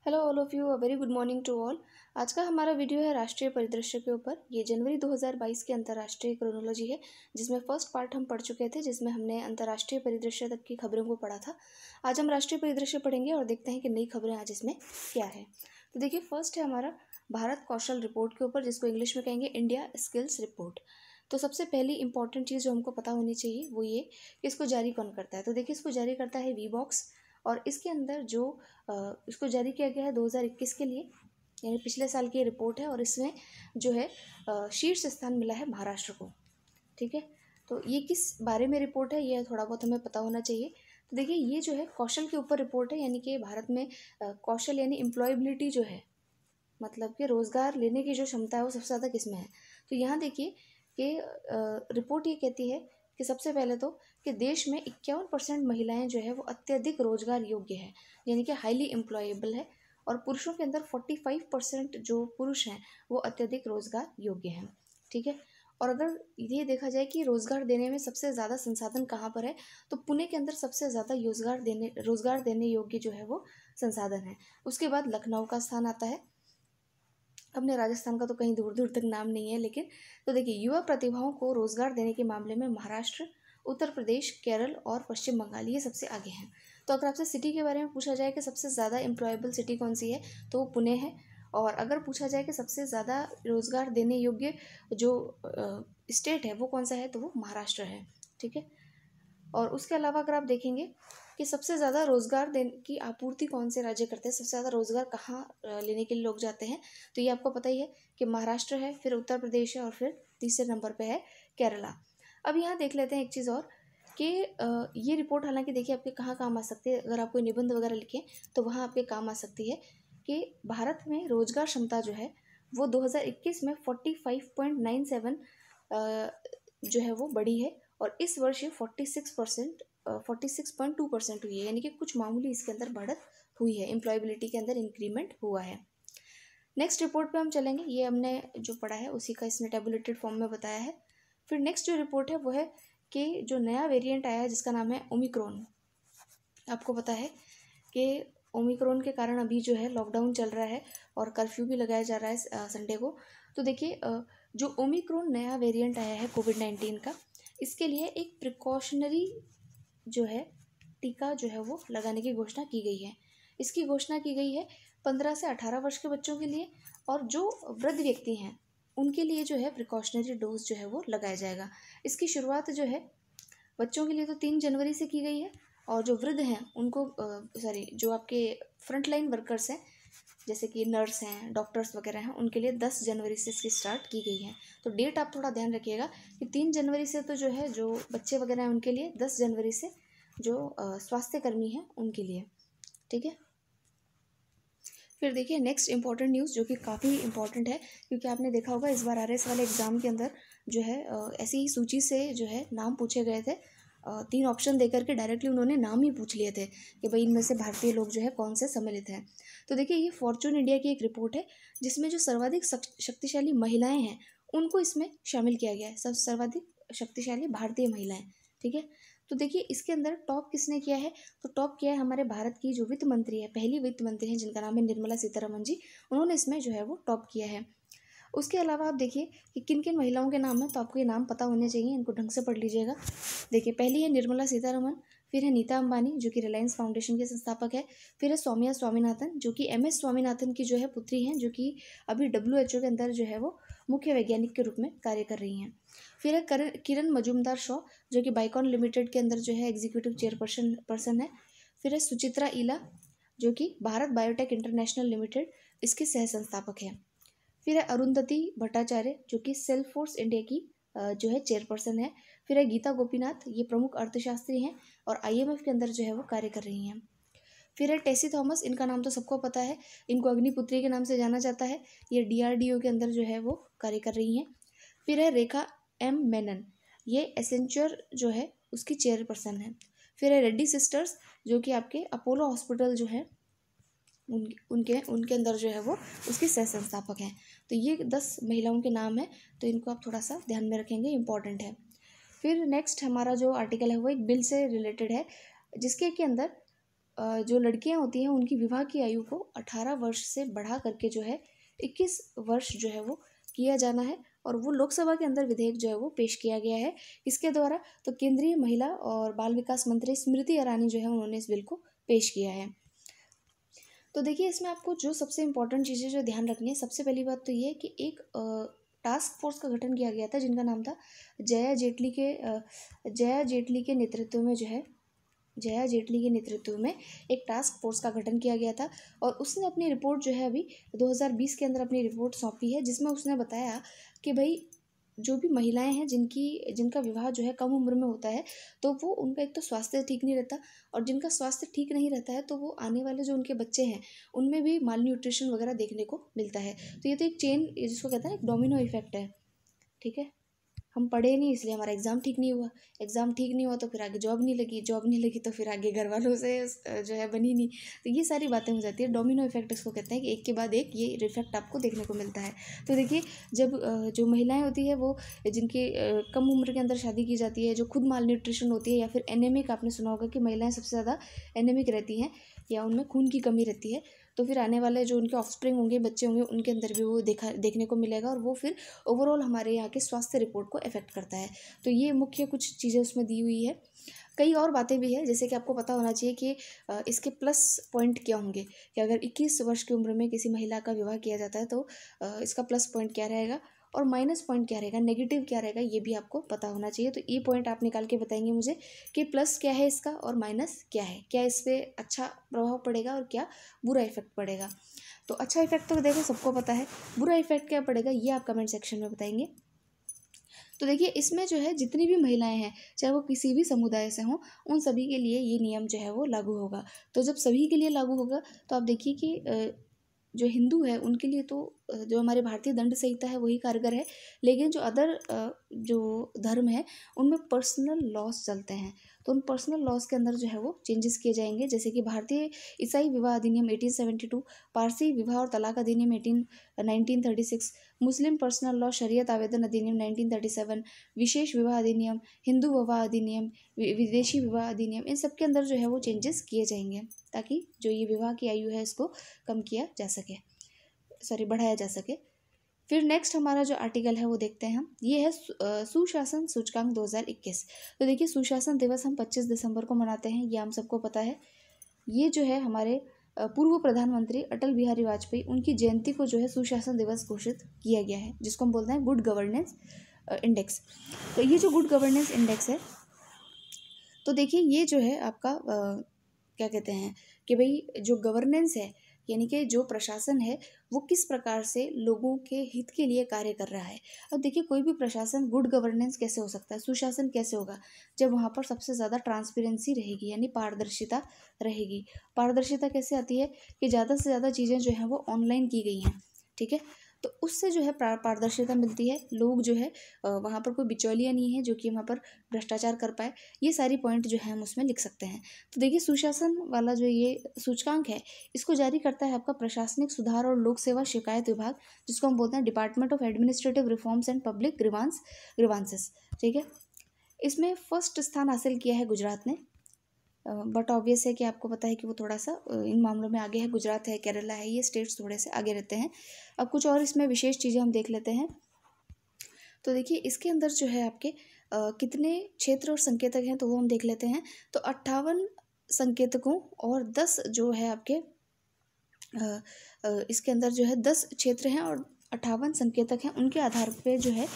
Hello all of you, a very good morning to all. आज का हमारा video है राष्ट्रीय परिदृश्य के ऊपर। ये जनवरी 2022 की अंतर्राष्ट्रीय क्रोनोलॉजी है, जिसमें फर्स्ट पार्ट हम पढ़ चुके थे, जिसमें हमने अंतर्राष्ट्रीय परिदृश्य तक की खबरों को पढ़ा था। आज हम राष्ट्रीय परिदृश्य पढ़ेंगे और देखते हैं कि नई खबरें आज इसमें क्या है। तो देखिए, फर्स्ट है हमारा भारत कौशल रिपोर्ट के ऊपर, जिसको इंग्लिश में कहेंगे इंडिया स्किल्स रिपोर्ट। तो सबसे पहली इंपॉर्टेंट चीज़ जो हमको पता होनी चाहिए वो ये कि इसको जारी कौन करता है। तो देखिए, इसको जारी करता है वीबॉक्स, और इसके अंदर जो इसको जारी किया गया है 2021 के लिए, यानी पिछले साल की रिपोर्ट है, और इसमें जो है शीर्ष स्थान मिला है महाराष्ट्र को। ठीक है, तो ये किस बारे में रिपोर्ट है ये थोड़ा बहुत हमें पता होना चाहिए। तो देखिए, ये जो है कौशल के ऊपर रिपोर्ट है, यानी कि भारत में कौशल यानी एम्प्लॉयबिलिटी जो है, मतलब कि रोज़गार लेने की जो क्षमता है वो सबसे ज़्यादा किस में है। तो यहाँ देखिए कि रिपोर्ट ये कहती है कि सबसे पहले तो कि देश में 51% महिलाएं जो है वो अत्यधिक रोजगार योग्य है, यानी कि हाईली एम्प्लॉयबल है, और पुरुषों के अंदर 45% जो पुरुष हैं वो अत्यधिक रोजगार योग्य हैं। ठीक है, और अगर ये देखा जाए कि रोजगार देने में सबसे ज़्यादा संसाधन कहाँ पर है, तो पुणे के अंदर सबसे ज़्यादा रोजगार देने योग्य जो है वो संसाधन है। उसके बाद लखनऊ का स्थान आता है। अपने राजस्थान का तो कहीं दूर दूर तक नाम नहीं है, लेकिन तो देखिए, युवा प्रतिभाओं को रोजगार देने के मामले में महाराष्ट्र, उत्तर प्रदेश, केरल और पश्चिम बंगाल ये सबसे आगे हैं। तो अगर आपसे सिटी के बारे में पूछा जाए कि सबसे ज़्यादा एम्प्लॉयबल सिटी कौन सी है, तो वो पुणे है। और अगर पूछा जाए कि सबसे ज़्यादा रोजगार देने योग्य जो स्टेट है वो कौन सा है, तो वो महाराष्ट्र है। ठीक है, और उसके अलावा अगर आप देखेंगे कि सबसे ज़्यादा रोज़गार देने की आपूर्ति कौन से राज्य करते हैं, सबसे ज़्यादा रोज़गार कहाँ लेने के लिए लोग जाते हैं, तो ये आपको पता ही है कि महाराष्ट्र है, फिर उत्तर प्रदेश है, और फिर तीसरे नंबर पे है केरला। अब यहाँ देख लेते हैं एक चीज़ और कि ये रिपोर्ट हालांकि देखिए आपके कहाँ काम आ सकती है। अगर आप कोई निबंध वगैरह लिखें तो वहाँ आपके काम आ सकती है कि भारत में रोजगार क्षमता जो है वो 2021 में 45.97 जो है वो बढ़ी है, और इस वर्ष ये 46.2% हुई है, यानी कि कुछ मामूली इसके अंदर बढ़त हुई है, एम्प्लॉयबिलिटी के अंदर इंक्रीमेंट हुआ है। नेक्स्ट रिपोर्ट पे हम चलेंगे। ये हमने जो पढ़ा है उसी का इसने टेबुलेटेड फॉर्म में बताया है। फिर नेक्स्ट जो रिपोर्ट है वो है कि जो नया वेरिएंट आया है जिसका नाम है ओमिक्रॉन। आपको पता है कि ओमिक्रॉन के कारण अभी जो है लॉकडाउन चल रहा है और कर्फ्यू भी लगाया जा रहा है संडे को। तो देखिए, जो ओमिक्रॉन नया वेरिएंट आया है कोविड-19 का, इसके लिए एक प्रिकॉशनरी जो है टीका जो है वो लगाने की घोषणा की गई है। इसकी घोषणा की गई है 15 से 18 वर्ष के बच्चों के लिए, और जो वृद्ध व्यक्ति हैं उनके लिए जो है प्रिकॉशनरी डोज जो है वो लगाया जाएगा। इसकी शुरुआत जो है बच्चों के लिए तो 3 जनवरी से की गई है, और जो वृद्ध हैं उनको जो आपके फ्रंट लाइन वर्कर्स हैं, जैसे कि नर्स हैं, डॉक्टर्स वगैरह हैं, उनके लिए 10 जनवरी से इसकी स्टार्ट की गई है। तो डेट आप थोड़ा ध्यान रखिएगा कि 3 जनवरी से तो जो है जो बच्चे वगैरह हैं उनके लिए, 10 जनवरी से जो स्वास्थ्य कर्मी हैं उनके लिए। ठीक है, फिर देखिए नेक्स्ट इंपॉर्टेंट न्यूज़ जो कि काफ़ी इंपॉर्टेंट है, क्योंकि आपने देखा होगा इस बार RS वाले एग्ज़ाम के अंदर जो है ऐसी ही सूची से जो है नाम पूछे गए थे। 3 ऑप्शन देकर के डायरेक्टली उन्होंने नाम ही पूछ लिए थे कि भाई इनमें से भारतीय लोग जो है कौन से सम्मिलित हैं। तो देखिए, ये फॉर्चून इंडिया की एक रिपोर्ट है जिसमें जो सर्वाधिक शक्तिशाली महिलाएं हैं उनको इसमें शामिल किया गया है। सब सर्वाधिक शक्तिशाली भारतीय महिलाएं। ठीक है, तो देखिए इसके अंदर टॉप किसने किया है, तो टॉप किया है हमारे भारत की जो वित्त मंत्री है, पहली वित्त मंत्री हैं जिनका नाम है निर्मला सीतारमण जी। उन्होंने इसमें जो है वो टॉप किया है। उसके अलावा आप देखिए कि किन किन महिलाओं के नाम हैं, तो आपको ये नाम पता होने चाहिए, इनको ढंग से पढ़ लीजिएगा। देखिए, पहली है निर्मला सीतारमण, फिर है नीता अंबानी जो कि रिलायंस फाउंडेशन के संस्थापक है, फिर है सौम्या स्वामीनाथन जो कि MS स्वामीनाथन की जो है पुत्री हैं, जो कि अभी WHO के अंदर जो है वो मुख्य वैज्ञानिक के रूप में कार्य कर रही हैं। फिर है किरण मजूमदार शॉ जो कि बाइकॉन लिमिटेड के अंदर जो है एग्जीक्यूटिव चेयरपर्सन है। फिर है सुचित्रा ईला जो कि भारत बायोटेक इंटरनेशनल लिमिटेड इसके सह संस्थापक है। फिर है अरुंधति भट्टाचार्य जो कि सेल्फ फोर्स इंडिया की जो है चेयरपर्सन है। फिर है गीता गोपीनाथ, ये प्रमुख अर्थशास्त्री हैं और IMF के अंदर जो है वो कार्य कर रही हैं। फिर है टेसी थॉमस, इनका नाम तो सबको पता है, इनको अग्निपुत्री के नाम से जाना जाता है। ये DRDO के अंदर जो है वो कार्य कर रही हैं। फिर है रेखा M मेनन, ये एसेंचर जो है उसकी चेयरपर्सन है। फिर है रेड्डी सिस्टर्स जो कि आपके अपोलो हॉस्पिटल जो है उनके अंदर जो है वो उसके सह संस्थापक हैं। तो ये 10 महिलाओं के नाम हैं, तो इनको आप थोड़ा सा ध्यान में रखेंगे, इंपॉर्टेंट है। फिर नेक्स्ट हमारा जो आर्टिकल है वो एक बिल से रिलेटेड है, जिसके के अंदर जो लड़कियां होती हैं उनकी विवाह की आयु को 18 वर्ष से बढ़ा करके जो है 21 वर्ष जो है वो किया जाना है। और वो लोकसभा के अंदर विधेयक जो है वो पेश किया गया है। किसके द्वारा? तो केंद्रीय महिला और बाल विकास मंत्री स्मृति ईरानी जो है उन्होंने इस बिल को पेश किया है। तो देखिए इसमें आपको जो सबसे इम्पोर्टेंट चीज़ें जो ध्यान रखनी है, सबसे पहली बात तो ये है कि एक टास्क फोर्स का गठन किया गया था जिनका नाम था जया जेटली के नेतृत्व में जो है जया जेटली के नेतृत्व में एक टास्क फोर्स का गठन किया गया था। और उसने अपनी रिपोर्ट जो है अभी 2020 के अंदर अपनी रिपोर्ट सौंपी है, जिसमें उसने बताया कि भाई जो भी महिलाएं हैं जिनका विवाह जो है कम उम्र में होता है, तो वो उनका एक तो स्वास्थ्य ठीक नहीं रहता, और जिनका स्वास्थ्य ठीक नहीं रहता है तो वो आने वाले जो उनके बच्चे हैं उनमें भी माल न्यूट्रिशन वगैरह देखने को मिलता है। तो ये तो एक चेन, जिसको कहते हैं एक डोमिनो इफेक्ट है। ठीक है, हम पढ़े नहीं इसलिए हमारा एग्ज़ाम ठीक नहीं हुआ, एग्ज़ाम ठीक नहीं हुआ तो फिर आगे जॉब नहीं लगी, जॉब नहीं लगी तो फिर आगे घर वालों से जो है बनी नहीं। तो ये सारी बातें हो जाती है, डोमिनो इफेक्ट इसको कहते हैं कि एक के बाद एक ये इफेक्ट आपको देखने को मिलता है। तो देखिए जब जो महिलाएं होती है वो जिनकी कम उम्र के अंदर शादी की जाती है, जो खुद माल न्यूट्रिशन होती है या फिर एनेमिक, आपने सुना होगा कि महिलाएं सबसे ज़्यादा एनेमिक रहती हैं या उनमें खून की कमी रहती है, तो फिर आने वाले जो उनके ऑफस्प्रिंग होंगे, बच्चे होंगे, उनके अंदर भी वो देखने को मिलेगा और वो फिर ओवरऑल हमारे यहाँ के स्वास्थ्य रिपोर्ट को इफेक्ट करता है। तो ये मुख्य कुछ चीज़ें उसमें दी हुई है। कई और बातें भी है, जैसे कि आपको पता होना चाहिए कि इसके प्लस पॉइंट क्या होंगे, कि अगर 21 वर्ष की उम्र में किसी महिला का विवाह किया जाता है तो इसका प्लस पॉइंट क्या रहेगा और माइनस पॉइंट क्या रहेगा, नेगेटिव क्या रहेगा, ये भी आपको पता होना चाहिए। तो ये पॉइंट आप निकाल के बताएंगे मुझे कि प्लस क्या है इसका और माइनस क्या है, क्या इस पर अच्छा प्रभाव पड़ेगा और क्या बुरा इफेक्ट पड़ेगा। तो अच्छा इफेक्ट तो देखो सबको पता है, बुरा इफेक्ट क्या पड़ेगा ये आप कमेंट सेक्शन में बताएंगे। तो देखिए इसमें जो है जितनी भी महिलाएं हैं, चाहे वो किसी भी समुदाय से हों, उन सभी के लिए ये नियम जो है वो लागू होगा। तो जब सभी के लिए लागू होगा तो आप देखिए कि जो हिंदू है उनके लिए तो जो हमारे भारतीय दंड संहिता है वही कारगर है, लेकिन जो अदर जो धर्म है उनमें पर्सनल लॉस चलते हैं, तो उन पर्सनल लॉस के अंदर जो है वो चेंजेस किए जाएंगे। जैसे कि भारतीय ईसाई विवाह अधिनियम 1872, पारसी विवाह और तलाक अधिनियम 1936, मुस्लिम पर्सनल लॉ शरीयत आवेदन अधिनियम 1937, विशेष विवाह अधिनियम, हिंदू विवाह अधिनियम, विदेशी विवाह अधिनियम, इन सब के अंदर जो है वो चेंजेस किए जाएंगे ताकि जो ये विवाह की आयु है इसको कम किया जा सके, बढ़ाया जा सके। फिर नेक्स्ट हमारा जो आर्टिकल है वो देखते हैं हम, ये है सुशासन सूचकांक 2021। तो देखिए सुशासन दिवस हम 25 दिसंबर को मनाते हैं, ये हम सबको पता है। ये जो है हमारे पूर्व प्रधानमंत्री अटल बिहारी वाजपेयी, उनकी जयंती को जो है सुशासन दिवस घोषित किया गया है, जिसको हम बोलते हैं गुड गवर्नेंस इंडेक्स। तो ये जो गुड गवर्नेंस इंडेक्स है, तो देखिए ये जो है आपका क्या कहते हैं कि भाई जो गवर्नेंस है, यानी कि जो प्रशासन है वो किस प्रकार से लोगों के हित के लिए कार्य कर रहा है। अब देखिए कोई भी प्रशासन, गुड गवर्नेंस कैसे हो सकता है, सुशासन कैसे होगा, जब वहाँ पर सबसे ज़्यादा ट्रांसपेरेंसी रहेगी, यानी पारदर्शिता रहेगी। पारदर्शिता कैसे आती है कि ज़्यादा से ज़्यादा चीज़ें जो हैं वो ऑनलाइन की गई हैं, ठीक है, तो उससे जो है पारदर्शिता मिलती है। लोग जो है वहाँ पर कोई बिचौलिया नहीं है जो कि वहाँ पर भ्रष्टाचार कर पाए। ये सारी पॉइंट जो है हम उसमें लिख सकते हैं। तो देखिए सुशासन वाला जो ये सूचकांक है इसको जारी करता है आपका प्रशासनिक सुधार और लोक सेवा शिकायत विभाग, जिसको हम बोलते हैं department of administrative reforms and public grievances. ठीक है, इसमें फर्स्ट स्थान हासिल किया है गुजरात ने, बट ऑब्वियस है कि आपको पता है कि वो थोड़ा सा इन मामलों में आगे है। गुजरात है, केरला है, ये स्टेट्स थोड़े से आगे रहते हैं। अब कुछ और इसमें विशेष चीज़ें हम देख लेते हैं। तो देखिए इसके अंदर जो है आपके कितने क्षेत्र और संकेतक हैं तो वो हम देख लेते हैं। तो 58 संकेतकों और 10 जो है आपके इसके अंदर जो है 10 क्षेत्र हैं और 58 संकेतक हैं। उनके आधार पे जो है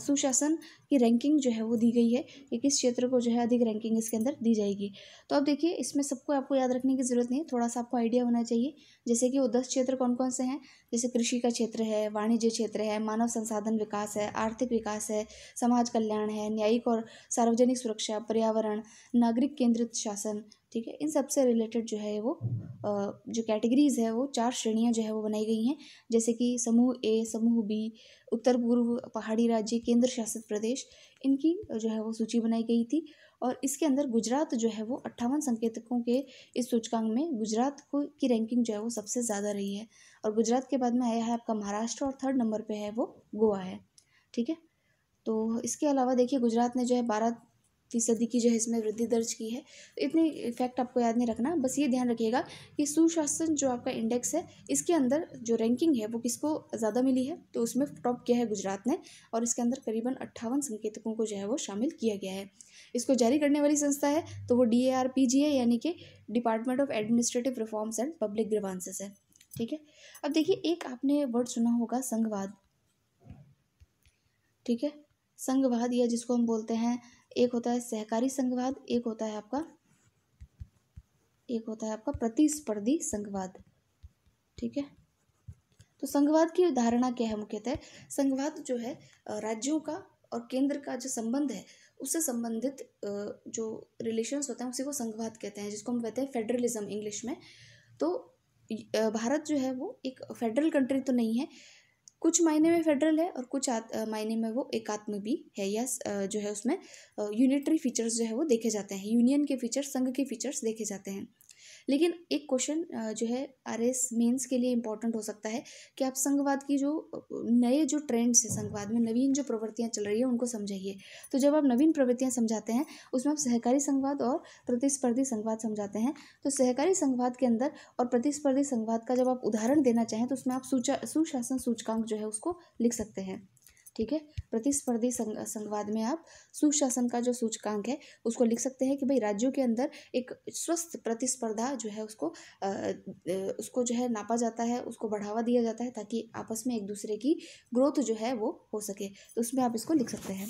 सुशासन की रैंकिंग जो है वो दी गई है कि किस क्षेत्र को जो है अधिक रैंकिंग इसके अंदर दी जाएगी। तो अब देखिए इसमें सबको आपको याद रखने की ज़रूरत नहीं है, थोड़ा सा आपको आइडिया होना चाहिए। जैसे कि वो 10 क्षेत्र कौन कौन से हैं, जैसे कृषि का क्षेत्र है, वाणिज्य क्षेत्र है, मानव संसाधन विकास है, आर्थिक विकास है, समाज कल्याण है, न्यायिक और सार्वजनिक सुरक्षा, पर्यावरण, नागरिक केंद्रित शासन। ठीक है, इन सब से रिलेटेड जो है वो जो कैटेगरीज है वो 4 श्रेणियां जो है वो बनाई गई हैं, जैसे कि समूह ए, समूह बी, उत्तर पूर्व पहाड़ी राज्य, केंद्र शासित प्रदेश, इनकी जो है वो सूची बनाई गई थी। और इसके अंदर गुजरात जो है वो 58 संकेतकों के इस सूचकांक में गुजरात को की रैंकिंग जो है वो सबसे ज़्यादा रही है। और गुजरात के बाद में आया है आपका महाराष्ट्र और 3rd नंबर पे है वो गोवा है। ठीक है, तो इसके अलावा देखिए गुजरात ने जो है 12 फीसदी की जो है इसमें वृद्धि दर्ज की है। इतनी फैक्ट आपको याद नहीं रखना, बस ये ध्यान रखिएगा कि सुशासन जो आपका इंडेक्स है इसके अंदर जो रैंकिंग है वो किसको ज़्यादा मिली है, तो उसमें टॉप किया है गुजरात ने, और इसके अंदर करीबन 58 संकेतकों को जो है वो शामिल किया गया है। इसको जारी करने वाली संस्था है तो वो DARPG है, यानी कि department of administrative reforms and public grievances है। ठीक है, अब देखिए एक आपने वर्ड सुना होगा संघवाद। ठीक है, संघवाद या जिसको हम बोलते हैं, एक होता है सहकारी संघवाद, एक होता है आपका प्रतिस्पर्धी संघवाद। ठीक है, तो संघवाद की धारणा क्या है मुख्यतः? संघवाद जो है राज्यों का और केंद्र का जो संबंध है उससे संबंधित जो रिलेशंस होते हैं उसी को संघवाद कहते हैं, जिसको हम कहते हैं फेडरलिज्म इंग्लिश में। तो भारत जो है वो एक फेडरल कंट्री तो नहीं है, कुछ मायने में फेडरल है और कुछ मायने में वो एकात्म भी है, या जो है उसमें यूनिटरी फीचर्स जो है वो देखे जाते हैं, यूनियन के फीचर्स, संघ के फीचर्स देखे जाते हैं। लेकिन एक क्वेश्चन जो है RS मेंस के लिए इम्पोर्टेंट हो सकता है कि आप संघवाद की जो नए जो ट्रेंड्स है, संघवाद में नवीन जो प्रवृत्तियां चल रही है उनको समझाइए। तो जब आप नवीन प्रवृत्तियां समझाते हैं उसमें आप सहकारी संघवाद और प्रतिस्पर्धी संघवाद समझाते हैं। तो सहकारी संघवाद के अंदर और प्रतिस्पर्धी संघवाद का जब आप उदाहरण देना चाहें तो उसमें आप सुशासन सूचकांक जो है उसको लिख सकते हैं। ठीक है, प्रतिस्पर्धी संघवाद में आप सुशासन का जो सूचकांक है उसको लिख सकते हैं कि भाई राज्यों के अंदर एक स्वस्थ प्रतिस्पर्धा जो है उसको जो है नापा जाता है, उसको बढ़ावा दिया जाता है ताकि आपस में एक दूसरे की ग्रोथ जो है वो हो सके, तो उसमें आप इसको लिख सकते हैं।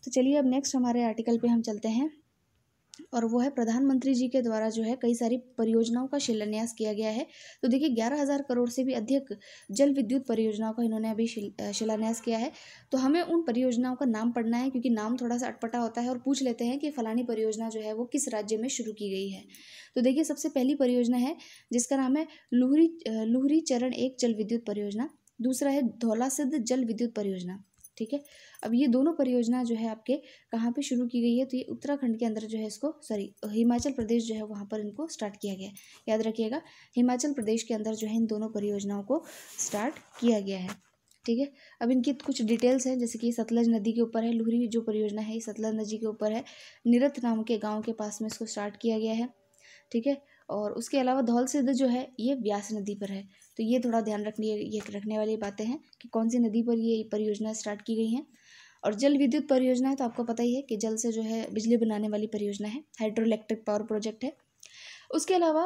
तो चलिए अब नेक्स्ट हमारे आर्टिकल पे हम चलते हैं, और वो है प्रधानमंत्री जी के द्वारा जो है कई सारी परियोजनाओं का शिलान्यास किया गया है। तो देखिए 11,000 करोड़ से भी अधिक जल विद्युत परियोजनाओं का इन्होंने अभी शिलान्यास किया है। तो हमें उन परियोजनाओं का नाम पढ़ना है, क्योंकि नाम थोड़ा सा अटपटा होता है, और पूछ लेते हैं कि फलानी परियोजना जो है वो किस राज्य में शुरू की गई है। तो देखिए सबसे पहली परियोजना है जिसका नाम है लुहरी चरण 1 जल विद्युत परियोजना, दूसरा है धौलासिद्ध जल विद्युत परियोजना। ठीक है, अब ये दोनों परियोजना जो है आपके कहाँ पे शुरू की गई है, तो ये उत्तराखंड के अंदर जो है इसको हिमाचल प्रदेश जो है वहाँ पर इनको स्टार्ट किया गया है। याद रखिएगा, हिमाचल प्रदेश के अंदर जो है इन दोनों परियोजनाओं को स्टार्ट किया गया है। ठीक है, अब इनकी कुछ डिटेल्स हैं, जैसे कि सतलज नदी के ऊपर है, लुहरी जो परियोजना है ये सतलज नदी के ऊपर है, निरत नाम के गाँव के पास में इसको स्टार्ट किया गया है। ठीक है, और उसके अलावा धौलसिद्ध जो है ये व्यास नदी पर है। तो ये थोड़ा ध्यान रखने वाली बातें हैं कि कौन सी नदी पर ये परियोजना स्टार्ट की गई हैं। और जल विद्युत परियोजना है तो आपको पता ही है कि जल से जो है बिजली बनाने वाली परियोजना है, हाइड्रो इलेक्ट्रिक पावर प्रोजेक्ट है। उसके अलावा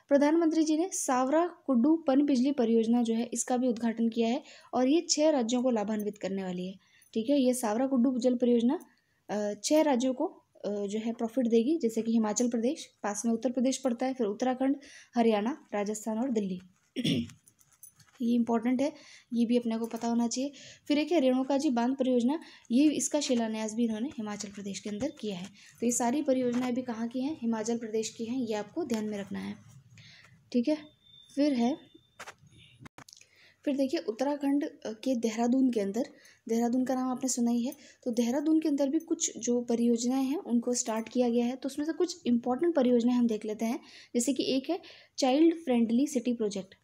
प्रधानमंत्री जी ने सावरा कुड्डू पन बिजली परियोजना जो है इसका भी उद्घाटन किया है, और ये 6 राज्यों को लाभान्वित करने वाली है। ठीक है, ये सावरा कुड्डू जल परियोजना 6 राज्यों को जो है प्रॉफिट देगी, जैसे कि हिमाचल प्रदेश, पास में उत्तर प्रदेश पड़ता है, फिर उत्तराखंड, हरियाणा, राजस्थान और दिल्ली। ये इंपॉर्टेंट है, ये भी अपने को पता होना चाहिए। फिर एक है रेणुका जी बांध परियोजना, ये इसका शिलान्यास भी इन्होंने हिमाचल प्रदेश के अंदर किया है। तो ये सारी परियोजनाएं भी कहाँ की हैं? हिमाचल प्रदेश की हैं, ये आपको ध्यान में रखना है। ठीक है, फिर देखिए उत्तराखंड के देहरादून के अंदर, देहरादून का नाम आपने सुना ही है, तो देहरादून के अंदर भी कुछ जो परियोजनाएं हैं उनको स्टार्ट किया गया है। तो उसमें से कुछ इंपॉर्टेंट परियोजनाएं हम देख लेते हैं, जैसे कि एक है चाइल्ड फ्रेंडली सिटी प्रोजेक्ट।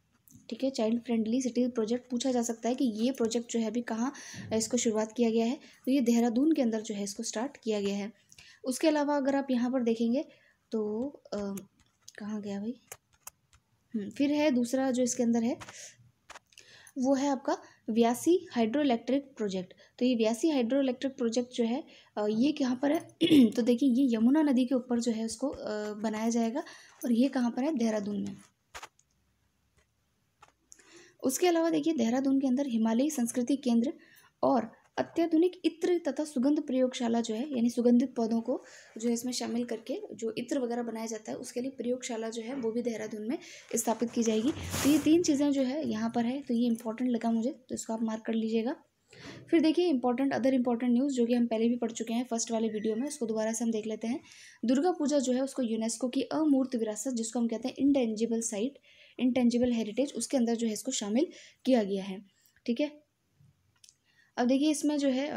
ठीक है, चाइल्ड फ्रेंडली सिटी प्रोजेक्ट पूछा जा सकता है कि ये प्रोजेक्ट जो है अभी कहाँ इसको शुरुआत किया गया है, तो ये देहरादून के अंदर जो है इसको स्टार्ट किया गया है। उसके अलावा अगर आप यहाँ पर देखेंगे तो कहाँ गया भाई, फिर है दूसरा जो इसके अंदर है वो है आपका व्यासी हाइड्रो इलेक्ट्रिक प्रोजेक्ट। तो ये व्यासी हाइड्रो इलेक्ट्रिक प्रोजेक्ट जो है ये कहाँ पर है तो देखिए ये यमुना नदी के ऊपर जो है उसको बनाया जाएगा, और ये कहाँ पर है? देहरादून में। उसके अलावा देखिए देहरादून के अंदर हिमालयी संस्कृति केंद्र और अत्याधुनिक इत्र तथा सुगंध प्रयोगशाला जो है, यानी सुगंधित पौधों को जो है इसमें शामिल करके जो इत्र वगैरह बनाया जाता है उसके लिए प्रयोगशाला जो है वो भी देहरादून में स्थापित की जाएगी। तो ये 3 चीज़ें जो है यहाँ पर है, तो ये इंपॉर्टेंट लगा मुझे, तो इसको आप मार्क कर लीजिएगा। फिर देखिए अदर इंपॉर्टेंट न्यूज़ जो कि हम पहले भी पढ़ चुके हैं फर्स्ट वाले वीडियो में, उसको दोबारा से हम देख लेते हैं। दुर्गा पूजा जो है उसको यूनेस्को की अमूर्त विरासत, जिसको हम कहते हैं इंटेंजिबल साइट, इंटेंजिबल हेरिटेज, उसके अंदर जो है इसको शामिल किया गया है। ठीक है, अब देखिए इसमें जो है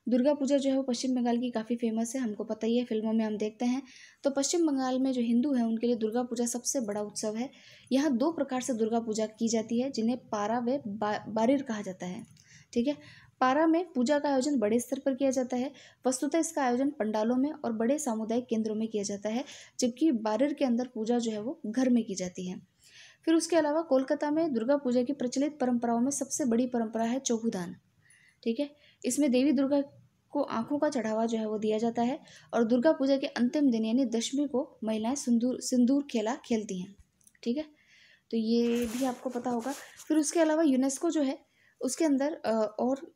दुर्गा पूजा जो है वो पश्चिम बंगाल की काफ़ी फेमस है, हमको पता ही है, फिल्मों में हम देखते हैं। तो पश्चिम बंगाल में जो हिंदू हैं उनके लिए दुर्गा पूजा सबसे बड़ा उत्सव है। यहाँ 2 प्रकार से दुर्गा पूजा की जाती है, जिन्हें पारा व बारिर कहा जाता है। ठीक है, पारा में पूजा का आयोजन बड़े स्तर पर किया जाता है। वस्तुतः इसका आयोजन पंडालों में और बड़े सामुदायिक केंद्रों में किया जाता है, जबकि बारिर के अंदर पूजा जो है वो घर में की जाती है। फिर उसके अलावा कोलकाता में दुर्गा पूजा की प्रचलित परंपराओं में सबसे बड़ी परंपरा है चौहुदान। ठीक है, इसमें देवी दुर्गा को आंखों का चढ़ावा जो है वो दिया जाता है और दुर्गा पूजा के अंतिम दिन यानी दशमी को महिलाएं सिंदूर खेला खेलती हैं। ठीक है, तो ये भी आपको पता होगा। फिर उसके अलावा यूनेस्को जो है उसके अंदर और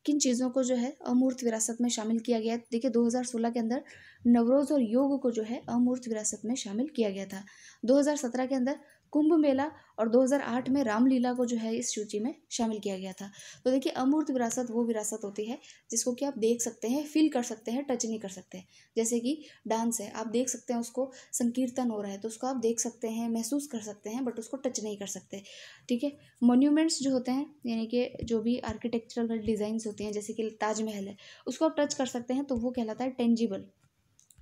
किन चीज़ों को जो है अमूर्त विरासत में शामिल किया गया है। देखिए 2016 के अंदर नवरोज़ और योग को जो है अमूर्त विरासत में शामिल किया गया था। 2017 के अंदर कुंभ मेला और 2008 में रामलीला को जो है इस सूची में शामिल किया गया था। तो देखिए अमूर्त विरासत वो विरासत होती है जिसको कि आप देख सकते हैं, फील कर सकते हैं, टच नहीं कर सकते। जैसे कि डांस है, आप देख सकते हैं उसको, संकीर्तन हो रहा है तो उसको आप देख सकते हैं, महसूस कर सकते हैं, बट उसको टच नहीं कर सकते। ठीक है, मॉन्यूमेंट्स जो होते हैं यानी कि जो भी आर्किटेक्चरल डिज़ाइंस होते हैं, जैसे कि ताजमहल है, उसको आप टच कर सकते हैं तो वो कहलाता है टेंजिबल।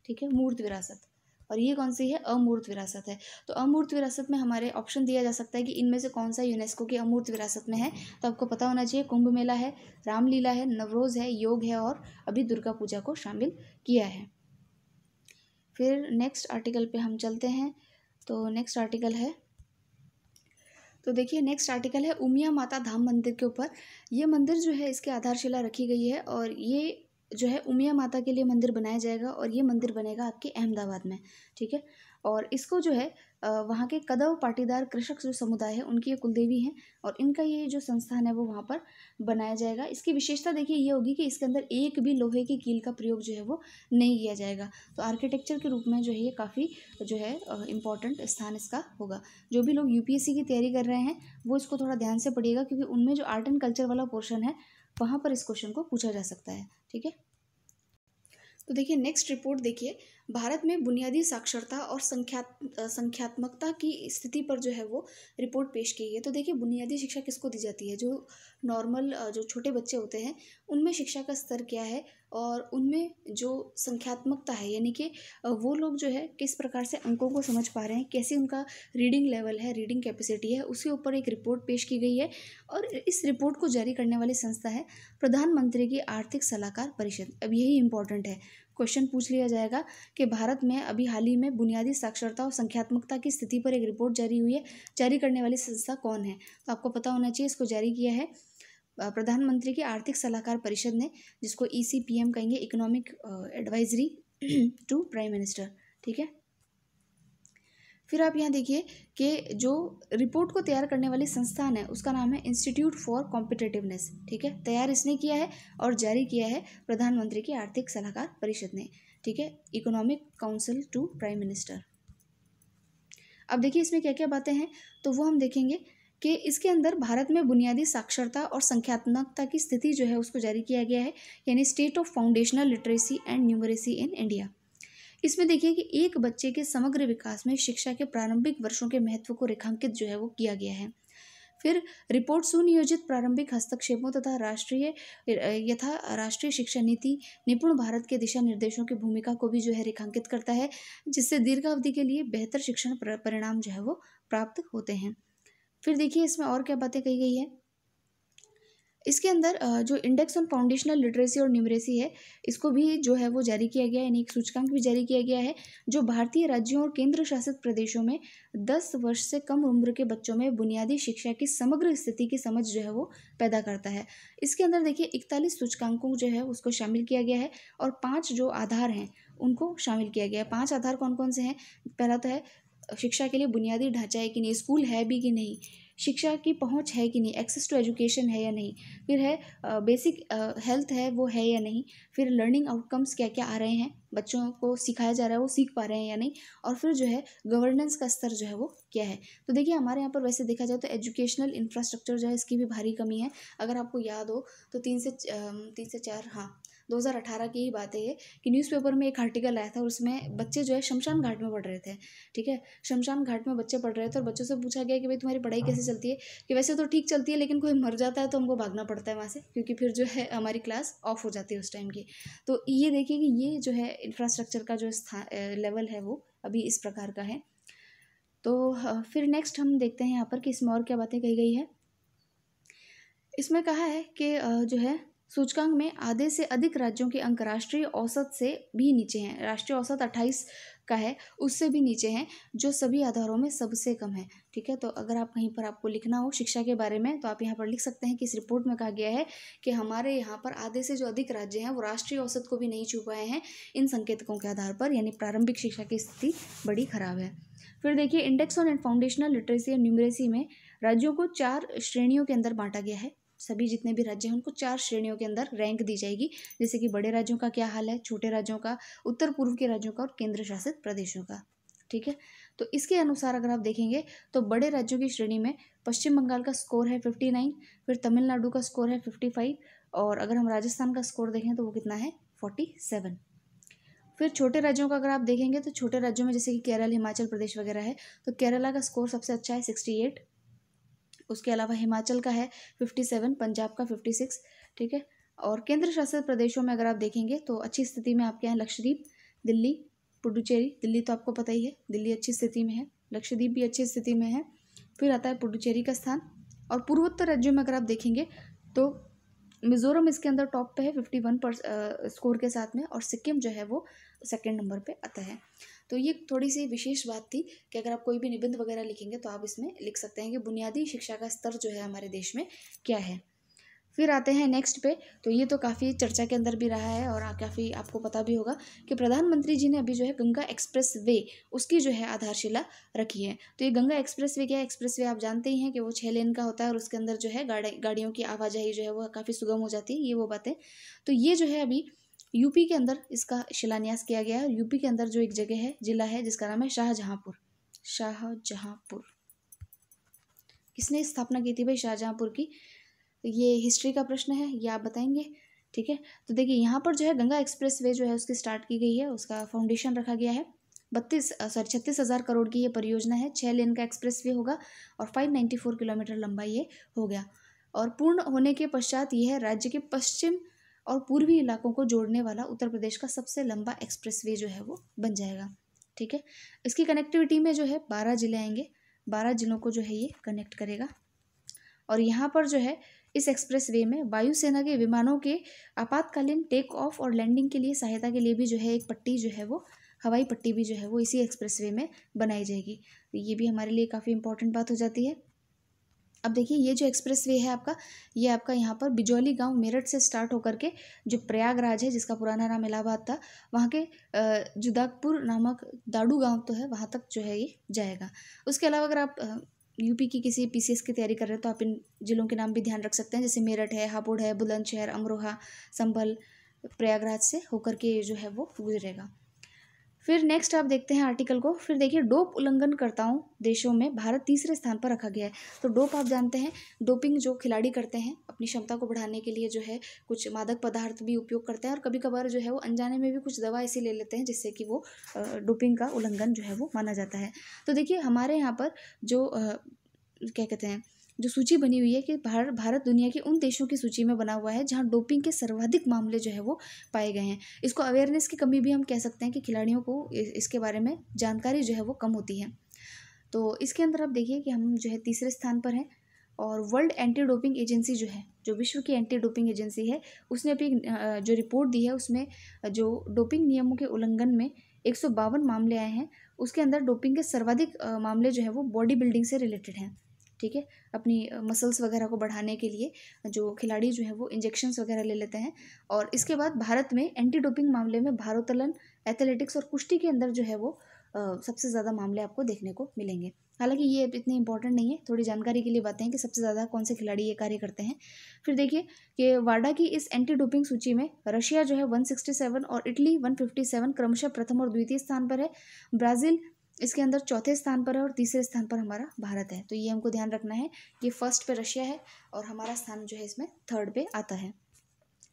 ठीक है, मूर्त विरासत। और ये कौन सी है? अमूर्त विरासत है। तो अमूर्त विरासत में हमारे ऑप्शन दिया जा सकता है कि इनमें से कौन सा यूनेस्को की अमूर्त विरासत में है। तो आपको पता होना चाहिए कुंभ मेला है, रामलीला है, नवरोज़ है, योग है और अभी दुर्गा पूजा को शामिल किया है। फिर नेक्स्ट आर्टिकल पे हम चलते हैं। तो नेक्स्ट आर्टिकल है, तो देखिए नेक्स्ट आर्टिकल है उमिया माता धाम मंदिर के ऊपर। ये मंदिर जो है इसकी आधारशिला रखी गई है और ये जो है उमिया माता के लिए मंदिर बनाया जाएगा और ये मंदिर बनेगा आपके अहमदाबाद में। ठीक है, और इसको जो है वहाँ के कदव पाटीदार कृषक जो समुदाय है उनकी ये कुलदेवी हैं और इनका ये जो संस्थान है वो वहाँ पर बनाया जाएगा। इसकी विशेषता देखिए ये होगी कि इसके अंदर एक भी लोहे की कील का प्रयोग जो है वो नहीं किया जाएगा। तो आर्किटेक्चर के रूप में जो है ये काफ़ी जो है इम्पॉर्टेंट स्थान इसका होगा। जो भी लोग यूपीएससी की तैयारी कर रहे हैं वो इसको थोड़ा ध्यान से पढ़िएगा, क्योंकि उनमें जो आर्ट एंड कल्चर वाला पोर्शन है वहाँ पर इस क्वेश्चन को पूछा जा सकता है। ठीक है, तो देखिए नेक्स्ट रिपोर्ट देखिए, भारत में बुनियादी साक्षरता और संख्यात्मकता की स्थिति पर जो है वो रिपोर्ट पेश की है। तो देखिए बुनियादी शिक्षा किसको दी जाती है? जो नॉर्मल जो छोटे बच्चे होते हैं उनमें शिक्षा का स्तर क्या है और उनमें जो संख्यात्मकता है यानी कि वो लोग जो है किस प्रकार से अंकों को समझ पा रहे हैं, कैसे उनका रीडिंग लेवल है, रीडिंग कैपेसिटी है, उसके ऊपर एक रिपोर्ट पेश की गई है। और इस रिपोर्ट को जारी करने वाली संस्था है प्रधानमंत्री की आर्थिक सलाहकार परिषद। अब यही इंपॉर्टेंट है, क्वेश्चन पूछ लिया जाएगा कि भारत में अभी हाल ही में बुनियादी साक्षरता और संख्यात्मकता की स्थिति पर एक रिपोर्ट जारी हुई है, जारी करने वाली संस्था कौन है? तो आपको पता होना चाहिए, इसको जारी किया है प्रधानमंत्री की आर्थिक सलाहकार परिषद ने, जिसको ECPM कहेंगे, economic advisory to prime minister. ठीक है, फिर आप यहाँ देखिए कि जो रिपोर्ट को तैयार करने वाली संस्थान है उसका नाम है इंस्टीट्यूट फॉर कॉम्पिटिटिवनेस। ठीक है, तैयार इसने किया है और जारी किया है प्रधानमंत्री की आर्थिक सलाहकार परिषद ने। ठीक है, economic council to prime minister. अब देखिए इसमें क्या क्या बातें हैं तो वो हम देखेंगे कि इसके अंदर भारत में बुनियादी साक्षरता और संख्यात्मकता की स्थिति जो है उसको जारी किया गया है, यानी state of foundational literacy and numeracy in India. इसमें देखिए कि एक बच्चे के समग्र विकास में शिक्षा के प्रारंभिक वर्षों के महत्व को रेखांकित जो है वो किया गया है। फिर रिपोर्ट सुनियोजित प्रारंभिक हस्तक्षेपों तथा राष्ट्रीय शिक्षा नीति, निपुण भारत के दिशा निर्देशों की भूमिका को भी जो है रेखांकित करता है, जिससे दीर्घावधि के लिए बेहतर शिक्षण परिणाम जो है वो प्राप्त होते हैं। फिर देखिए इसमें और क्या बातें कही गई है। इसके अंदर जो इंडेक्स ऑन फाउंडेशनल लिटरेसी और न्यूमरेसी है इसको भी जो है वो जारी किया गया है, यानी एक सूचकांक भी जारी किया गया है जो भारतीय राज्यों और केंद्र शासित प्रदेशों में 10 वर्ष से कम उम्र के बच्चों में बुनियादी शिक्षा की समग्र स्थिति की समझ जो है वो पैदा करता है। इसके अंदर देखिए 41 सूचकांकों जो है उसको शामिल किया गया है और 5 जो आधार हैं उनको शामिल किया गया है। 5 आधार कौन कौन से हैं? पहला तो है शिक्षा के लिए बुनियादी ढांचा है कि नहीं, स्कूल है भी कि नहीं, शिक्षा की पहुंच है कि नहीं, एक्सेस टू एजुकेशन है या नहीं, फिर है बेसिक हेल्थ है वो है या नहीं, फिर लर्निंग आउटकम्स क्या क्या आ रहे हैं, बच्चों को सिखाया जा रहा है वो सीख पा रहे हैं या नहीं, और फिर जो है गवर्नेंस का स्तर जो है वो क्या है। तो देखिए हमारे यहाँ पर वैसे देखा जाए तो एजुकेशनल इंफ्रास्ट्रक्चर जो है इसकी भी भारी कमी है। अगर आपको याद हो तो 3 से 4 हाँ 2018 की ही बात है ये कि न्यूज़पेपर में एक आर्टिकल आया था और उसमें बच्चे जो है शमशान घाट में पढ़ रहे थे। ठीक है, शमशान घाट में बच्चे पढ़ रहे थे और बच्चों से पूछा गया कि भाई तुम्हारी पढ़ाई कैसे चलती है, कि वैसे तो ठीक चलती है लेकिन कोई मर जाता है तो हमको भागना पड़ता है वहाँ से, क्योंकि फिर जो है हमारी क्लास ऑफ हो जाती है उस टाइम की। तो ये देखिए कि ये जो है इंफ्रास्ट्रक्चर का जो लेवल है वो अभी इस प्रकार का है। तो फिर नेक्स्ट हम देखते हैं यहाँ पर कि इसमें और क्या बातें कही गई है। इसमें कहा है कि जो है सूचकांक में आधे से अधिक राज्यों के अंक राष्ट्रीय औसत से भी नीचे हैं। राष्ट्रीय औसत 28 का है, उससे भी नीचे हैं, जो सभी आधारों में सबसे कम है। ठीक है, तो अगर आप कहीं पर आपको लिखना हो शिक्षा के बारे में तो आप यहाँ पर लिख सकते हैं कि इस रिपोर्ट में कहा गया है कि हमारे यहाँ पर आधे से जो अधिक राज्य हैं वो राष्ट्रीय औसत को भी नहीं छू पाए हैं इन संकेतकों के आधार पर, यानी प्रारंभिक शिक्षा की स्थिति बड़ी खराब है। फिर देखिए, index on foundational literacy and numeracy में राज्यों को 4 श्रेणियों के अंदर बांटा गया है। सभी जितने भी राज्य हैं उनको 4 श्रेणियों के अंदर रैंक दी जाएगी, जैसे कि बड़े राज्यों का क्या हाल है, छोटे राज्यों का, उत्तर पूर्व के राज्यों का और केंद्र शासित प्रदेशों का। ठीक है, तो इसके अनुसार अगर आप देखेंगे तो बड़े राज्यों की श्रेणी में पश्चिम बंगाल का स्कोर है 59, फिर तमिलनाडु का स्कोर है 55, और अगर हम राजस्थान का स्कोर देखें तो वो कितना है 47। फिर छोटे राज्यों का अगर आप देखेंगे तो छोटे राज्यों में जैसे कि केरल, हिमाचल प्रदेश वगैरह है, तो केरला का स्कोर सबसे अच्छा है 68, उसके अलावा हिमाचल का है 57, पंजाब का 56। ठीक है, और केंद्र शासित प्रदेशों में अगर आप देखेंगे तो अच्छी स्थिति में आपके यहाँ लक्षद्वीप, दिल्ली, पुडुचेरी। दिल्ली तो आपको पता ही है, दिल्ली अच्छी स्थिति में है, लक्षद्वीप भी अच्छी स्थिति में है। फिर आता है पुडुचेरी का स्थान। और पूर्वोत्तर राज्यों में अगर आप देखेंगे तो मिजोरम इसके अंदर टॉप पे है 51 स्कोर के साथ में, और सिक्किम जो है वो सेकंड नंबर पे आता है। तो ये थोड़ी सी विशेष बात थी कि अगर आप कोई भी निबंध वगैरह लिखेंगे तो आप इसमें लिख सकते हैं कि बुनियादी शिक्षा का स्तर जो है हमारे देश में क्या है। फिर आते हैं नेक्स्ट पे, तो ये तो काफ़ी चर्चा के अंदर भी रहा है और काफ़ी आपको पता भी होगा कि प्रधानमंत्री जी ने अभी जो है गंगा एक्सप्रेस वे उसकी जो है आधारशिला रखी है। तो ये गंगा एक्सप्रेस वे क्या है? एक्सप्रेस वे आप जानते ही हैं कि वो 6 लेन का होता है और उसके अंदर जो है गाड़ियों की आवाजाही जो है वो काफ़ी सुगम हो जाती है, ये वो बातें। तो ये जो है अभी यूपी के अंदर इसका शिलान्यास किया गया है। यूपी के अंदर जो एक जगह है, जिला है, जिसका नाम है शाहजहाँपुर। शाहजहाँपुर किसने स्थापना की थी भाई शाहजहाँपुर की? ये हिस्ट्री का प्रश्न है, ये आप बताएंगे। ठीक है, तो देखिए यहाँ पर जो है गंगा एक्सप्रेस वे जो है उसकी स्टार्ट की गई है, उसका फाउंडेशन रखा गया है। 36,000 करोड़ की ये परियोजना है। 6 लेन का एक्सप्रेस वे होगा और 594 किलोमीटर लंबा ये हो गया। और पूर्ण होने के पश्चात यह राज्य के पश्चिम और पूर्वी इलाकों को जोड़ने वाला उत्तर प्रदेश का सबसे लंबा एक्सप्रेस वे जो है वो बन जाएगा। ठीक है, इसकी कनेक्टिविटी में जो है 12 जिले आएंगे, 12 जिलों को जो है ये कनेक्ट करेगा। और यहाँ पर जो है इस एक्सप्रेस वे में वायुसेना के विमानों के आपातकालीन टेक ऑफ और लैंडिंग के लिए सहायता के लिए भी जो है एक पट्टी जो है वो, हवाई पट्टी भी जो है वो इसी एक्सप्रेस वे में बनाई जाएगी। तो ये भी हमारे लिए काफ़ी इंपॉर्टेंट बात हो जाती है। अब देखिए ये जो एक्सप्रेस वे है आपका, ये आपका यहाँ पर बिजौली गांव मेरठ से स्टार्ट होकर के जो प्रयागराज है, जिसका पुराना नाम इलाहाबाद था, वहाँ के जुदाकपुर नामक दाड़ू गांव तो है, वहाँ तक जो है ये जाएगा। उसके अलावा अगर आप यूपी की किसी पीसीएस की तैयारी कर रहे हैं तो आप इन जिलों के नाम भी ध्यान रख सकते हैं, जैसे मेरठ है, हापुड़ है, बुलंदशहर, अमरोहा, संभल, प्रयागराज से होकर के जो है वो गुजरेगा। फिर नेक्स्ट आप देखते हैं आर्टिकल को। फिर देखिए, डोप उल्लंघनकर्ताओं देशों में भारत तीसरे स्थान पर रखा गया है। तो डोप आप जानते हैं, डोपिंग जो खिलाड़ी करते हैं अपनी क्षमता को बढ़ाने के लिए जो है कुछ मादक पदार्थ भी उपयोग करते हैं, और कभी कभार जो है वो अनजाने में भी कुछ दवा ऐसी ले लेते हैं जिससे कि वो डोपिंग का उल्लंघन जो है वो माना जाता है। तो देखिए हमारे यहाँ पर जो क्या कहते हैं, जो सूची बनी हुई है कि भारत दुनिया के उन देशों की सूची में बना हुआ है जहां डोपिंग के सर्वाधिक मामले जो है वो पाए गए हैं। इसको अवेयरनेस की कमी भी हम कह सकते हैं कि खिलाड़ियों को इसके बारे में जानकारी जो है वो कम होती है। तो इसके अंदर आप देखिए कि हम जो है तीसरे स्थान पर हैं। और वर्ल्ड एंटी डोपिंग एजेंसी जो है, जो विश्व की एंटी डोपिंग एजेंसी है, उसने अभी जो रिपोर्ट दी है उसमें जो डोपिंग नियमों के उल्लंघन में 152 मामले आए हैं। उसके अंदर डोपिंग के सर्वाधिक मामले जो है वो बॉडी बिल्डिंग से रिलेटेड हैं। ठीक है, अपनी मसल्स वगैरह को बढ़ाने के लिए जो खिलाड़ी जो है वो इंजेक्शंस वगैरह ले लेते हैं। और इसके बाद भारत में एंटी डोपिंग मामले में भारोत्तोलन, एथलेटिक्स और कुश्ती के अंदर जो है वो सबसे ज़्यादा मामले आपको देखने को मिलेंगे। हालांकि ये इतनी इंपॉर्टेंट नहीं है, थोड़ी जानकारी के लिए बातें हैं कि सबसे ज़्यादा कौन से खिलाड़ी ये कार्य करते हैं। फिर देखिए कि वाडा की इस एंटी डोपिंग सूची में रशिया जो है 167 और इटली 157 क्रमशः प्रथम और द्वितीय स्थान पर है। ब्राज़ील इसके अंदर चौथे स्थान पर है और तीसरे स्थान पर हमारा भारत है। तो ये हमको ध्यान रखना है कि फर्स्ट पे रशिया है और हमारा स्थान जो है इसमें थर्ड पे आता है।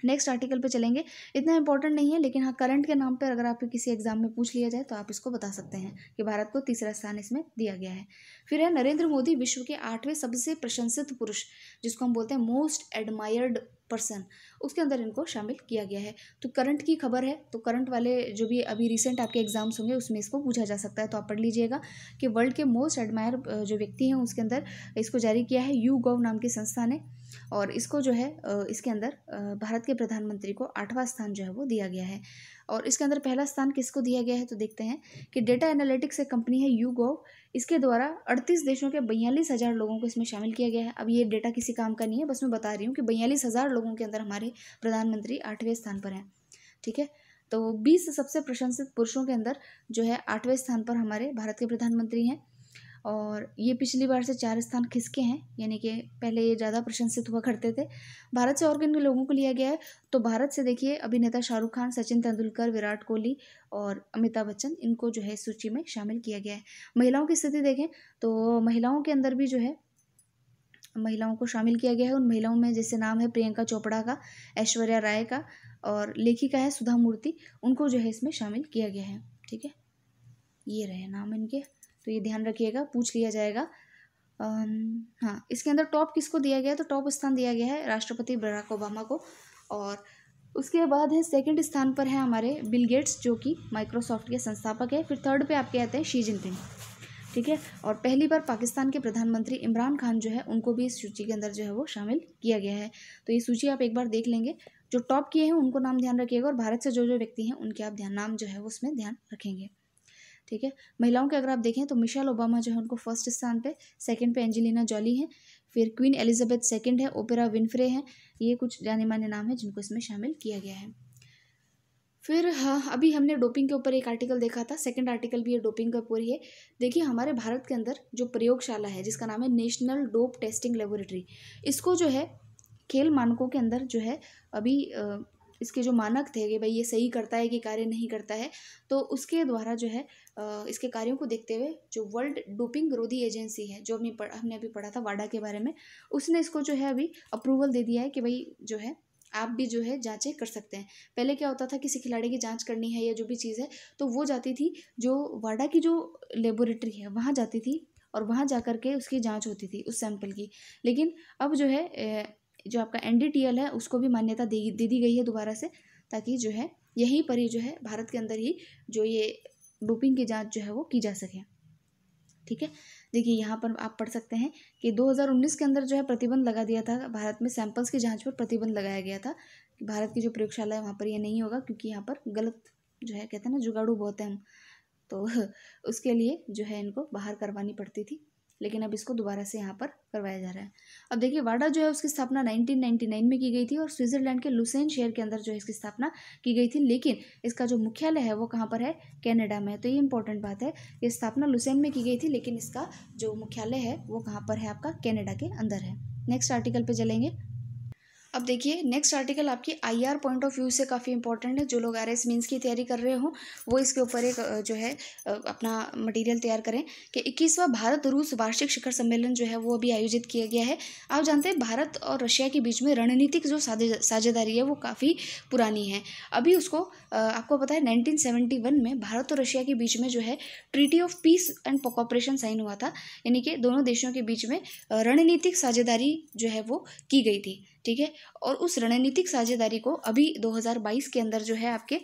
नेक्स्ट आर्टिकल पे चलेंगे, इतना इंपॉर्टेंट नहीं है, लेकिन हाँ करंट के नाम पर अगर आपको किसी एग्जाम में पूछ लिया जाए तो आप इसको बता सकते हैं कि भारत को तीसरा स्थान इसमें दिया गया है। फिर है नरेंद्र मोदी विश्व के 8वें सबसे प्रशंसित पुरुष, जिसको हम बोलते हैं मोस्ट एडमायर्ड पर्सन, उसके अंदर इनको शामिल किया गया है। तो करंट की खबर है, तो करंट वाले जो भी अभी रिसेंट आपके एग्जाम्स होंगे उसमें इसको पूछा जा सकता है, तो आप पढ़ लीजिएगा कि वर्ल्ड के मोस्ट एडमायर जो व्यक्ति हैं उसके अंदर इसको जारी किया है YouGov नाम की संस्था ने, और इसको जो है इसके अंदर भारत के प्रधानमंत्री को 8वां स्थान जो है वो दिया गया है। और इसके अंदर पहला स्थान किसको दिया गया है, तो देखते हैं कि डेटा एनालिटिक्स एक कंपनी है YouGov, इसके द्वारा 38 देशों के 42,000 लोगों को इसमें शामिल किया गया है। अब ये डेटा किसी काम का नहीं है, बस मैं बता रही हूँ कि 42,000 लोगों के अंदर हमारे प्रधानमंत्री 8वें स्थान पर हैं। ठीक है, तो 20 सबसे प्रशंसित पुरुषों के अंदर जो है 8वें स्थान पर हमारे भारत के प्रधानमंत्री हैं, और ये पिछली बार से 4 स्थान खिसके हैं, यानी कि पहले ये ज़्यादा प्रशंसित हुआ करते थे। भारत से और किन लोगों को लिया गया है, तो भारत से देखिए अभिनेता शाहरुख खान, सचिन तेंदुलकर, विराट कोहली और अमिताभ बच्चन, इनको जो है सूची में शामिल किया गया है। महिलाओं की स्थिति देखें तो महिलाओं के अंदर भी जो है महिलाओं को शामिल किया गया है। उन महिलाओं में जैसे नाम है प्रियंका चोपड़ा का, ऐश्वर्या राय का, और लेखिका है सुधा मूर्ति, उनको जो है इसमें शामिल किया गया है। ठीक है, ये रहे नाम इनके, तो ये ध्यान रखिएगा, पूछ लिया जाएगा। हाँ, इसके अंदर टॉप किसको दिया गया है, तो टॉप स्थान दिया गया है राष्ट्रपति बराक ओबामा को, और उसके बाद है सेकंड स्थान पर है हमारे बिल गेट्स जो कि माइक्रोसॉफ्ट के संस्थापक है। फिर थर्ड पे आपके आते हैं शी जिनपिंग। ठीक है, और पहली बार पाकिस्तान के प्रधानमंत्री इमरान खान जो है उनको भी इस सूची के अंदर जो है वो शामिल किया गया है। तो ये सूची आप एक बार देख लेंगे, जो टॉप किए हैं उनको नाम ध्यान रखिएगा, और भारत से जो जो व्यक्ति हैं उनके आप नाम जो है वो उसमें ध्यान रखेंगे। ठीक है, महिलाओं के अगर आप देखें तो मिशेल ओबामा जो है उनको फर्स्ट स्थान पे, सेकंड पे एंजेलिना जॉली हैं, फिर क्वीन एलिजाबेथ सेकंड है, ओपेरा विनफ्रे हैं, ये कुछ जाने माने नाम है जिनको इसमें शामिल किया गया है। फिर हाँ, अभी हमने डोपिंग के ऊपर एक आर्टिकल देखा था, सेकंड आर्टिकल भी ये डोपिंग का ऊपर ही है। देखिए हमारे भारत के अंदर जो प्रयोगशाला है जिसका नाम है नेशनल डोप टेस्टिंग लेबोरेटरी, इसको जो है खेल मानकों के अंदर जो है अभी इसके जो मानक थे कि भाई ये सही करता है कि कार्य नहीं करता है, तो उसके द्वारा जो है इसके कार्यों को देखते हुए जो वर्ल्ड डोपिंग विरोधी एजेंसी है, जो हमने अभी पढ़ा था वाडा के बारे में, उसने इसको जो है अभी अप्रूवल दे दिया है कि भाई जो है आप भी जो है जांचें कर सकते हैं। पहले क्या होता था, किसी खिलाड़ी की जांच करनी है या जो भी चीज़ है तो वो जाती थी जो वाडा की जो लेबोरेटरी है वहाँ जाती थी, और वहाँ जा कर के उसकी जांच होती थी उस सैंपल की। लेकिन अब जो है जो आपका NDTL है उसको भी मान्यता दे दी गई है दोबारा से, ताकि जो है यहीं पर ही जो है भारत के अंदर ही जो ये डोपिंग की जांच जो है वो की जा सके। ठीक है, देखिए यहाँ पर आप पढ़ सकते हैं कि 2019 के अंदर जो है प्रतिबंध लगा दिया था, भारत में सैंपल्स की जांच पर प्रतिबंध लगाया गया था कि भारत की जो प्रयोगशाला है वहाँ पर ये नहीं होगा, क्योंकि यहाँ पर गलत जो है कहते हैं ना जुगाड़ू बहुत है हम, तो उसके लिए जो है इनको बाहर करवानी पड़ती थी, लेकिन अब इसको दोबारा से यहाँ पर करवाया जा रहा है। अब देखिए वाडा जो है उसकी स्थापना 1999 में की गई थी, और स्विट्जरलैंड के लुसेन शहर के अंदर जो है इसकी स्थापना की गई थी, लेकिन इसका जो मुख्यालय है वो कहाँ पर है, कनाडा में। तो ये इंपॉर्टेंट बात है, ये स्थापना लुसेन में की गई थी, लेकिन इसका जो मुख्यालय है वो कहाँ पर है, आपका कनाडा के अंदर है। नेक्स्ट आर्टिकल पे चलेंगे। अब देखिए नेक्स्ट आर्टिकल आपकी IR पॉइंट ऑफ व्यू से काफ़ी इंपॉर्टेंट है। जो लोग RS मीन्स की तैयारी कर रहे हो वो इसके ऊपर एक जो है अपना मटेरियल तैयार करें कि 21वां भारत रूस वार्षिक शिखर सम्मेलन जो है वो अभी आयोजित किया गया है। आप जानते हैं भारत और रशिया के बीच में रणनीतिक जो साझेदारी है वो काफ़ी पुरानी है। अभी उसको आपको पता है 1971 में भारत और रशिया के बीच में जो है treaty of peace and cooperation sign हुआ था, यानी कि दोनों देशों के बीच में रणनीतिक साझेदारी जो है वो की गई थी। ठीक है, और उस रणनीतिक साझेदारी को अभी 2022 के अंदर जो है आपके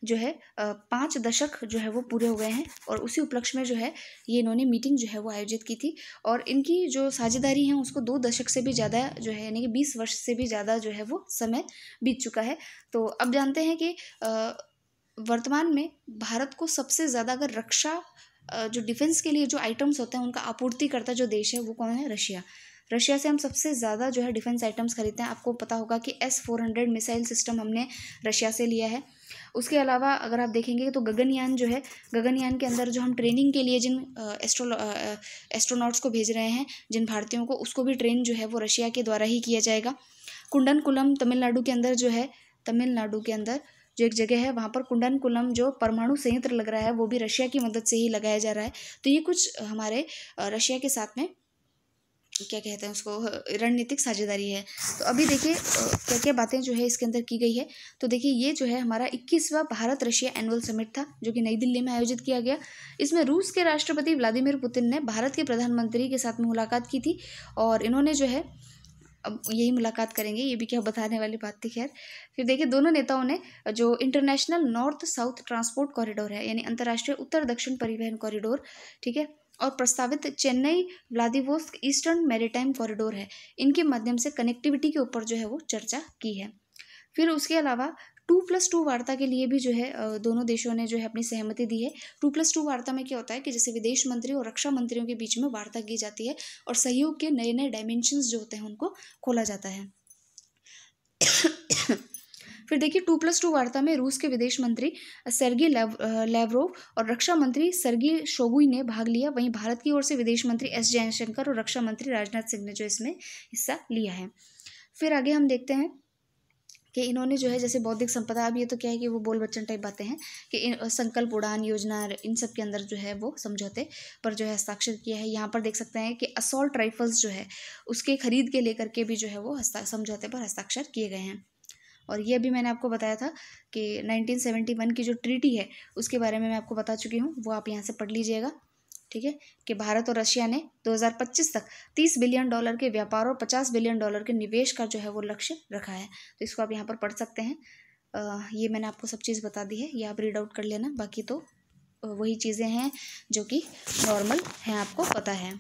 जो है 5 दशक जो है वो पूरे हो गए हैं, और उसी उपलक्ष्य में जो है ये इन्होंने मीटिंग जो है वो आयोजित की थी, और इनकी जो साझेदारी है उसको 2 दशक से भी ज़्यादा जो है यानी कि 20 वर्ष से भी ज़्यादा जो है वो समय बीत चुका है। तो अब जानते हैं कि वर्तमान में भारत को सबसे ज़्यादा अगर रक्षा जो डिफेंस के लिए जो आइटम्स होते हैं उनका आपूर्तिकर्ता जो देश है वो कौन है, रशिया। रशिया से हम सबसे ज़्यादा जो है डिफेंस आइटम्स खरीदते हैं। आपको पता होगा कि S-400 मिसाइल सिस्टम हमने रशिया से लिया है। उसके अलावा अगर आप देखेंगे तो गगनयान जो है, गगनयान के अंदर जो हम ट्रेनिंग के लिए जिन एस्ट्रोनॉट्स को भेज रहे हैं, जिन भारतीयों को, उसको भी ट्रेन जो है वो रशिया के द्वारा ही किया जाएगा। कुंडनकुलम तमिलनाडु के अंदर जो है, तमिलनाडु के अंदर जो एक जगह है वहाँ पर कुंडनकुलम जो परमाणु संयंत्र लग रहा है वो भी रशिया की मदद से ही लगाया जा रहा है। तो ये कुछ हमारे रशिया के साथ में क्या कहते हैं उसको रणनीतिक साझेदारी है। तो अभी देखिए क्या क्या बातें जो है इसके अंदर की गई है। तो देखिए ये जो है हमारा 21वां भारत रशिया एनुअल समिट था जो कि नई दिल्ली में आयोजित किया गया। इसमें रूस के राष्ट्रपति व्लादिमीर पुतिन ने भारत के प्रधानमंत्री के साथ में मुलाकात की थी, और इन्होंने जो है अब यही मुलाकात करेंगे, ये भी क्या बताने वाली बात थी। खैर, फिर देखिए दोनों नेताओं ने जो international north south transport corridor है, यानी अंतर्राष्ट्रीय उत्तर दक्षिण परिवहन कॉरिडोर, ठीक है, और प्रस्तावित Chennai Vladivostok eastern maritime corridor है, इनके माध्यम से कनेक्टिविटी के ऊपर जो है वो चर्चा की है। फिर उसके अलावा 2+2 वार्ता के लिए भी जो है दोनों देशों ने जो है अपनी सहमति दी है। 2+2 वार्ता में क्या होता है कि जैसे विदेश मंत्री और रक्षा मंत्रियों के बीच में वार्ता की जाती है और सहयोग के नए नए डायमेंशंस जो होते हैं उनको खोला जाता है। फिर देखिए 2+2 वार्ता में रूस के विदेश मंत्री सेर्गी लैवरोव और रक्षा मंत्री सर्गी शोगुई ने भाग लिया। वहीं भारत की ओर से विदेश मंत्री एस जयशंकर और रक्षा मंत्री राजनाथ सिंह ने जो इसमें हिस्सा लिया है। फिर आगे हम देखते हैं कि इन्होंने जो है जैसे बौद्धिक संपदा, अब ये तो क्या है कि वो बोल बच्चन टाइप बातें हैं कि संकल्प उड़ान योजना, इन सब के अंदर जो है वो समझौते पर जो है हस्ताक्षर किया है। यहाँ पर देख सकते हैं कि असॉल्ट राइफल्स जो है उसके खरीद के लेकर के भी जो है वो समझौते पर हस्ताक्षर किए गए हैं। और ये भी मैंने आपको बताया था कि 1971 की जो ट्रीटी है उसके बारे में मैं आपको बता चुकी हूँ, वो आप यहाँ से पढ़ लीजिएगा, ठीक है, कि भारत और रशिया ने 2025 तक $30 बिलियन के व्यापार और $50 बिलियन के निवेश का जो है वो लक्ष्य रखा है। तो इसको आप यहाँ पर पढ़ सकते हैं। ये मैंने आपको सब चीज़ बता दी है, ये आप रीड आउट कर लेना। बाकी तो वही चीज़ें हैं जो कि नॉर्मल हैं, आपको पता है।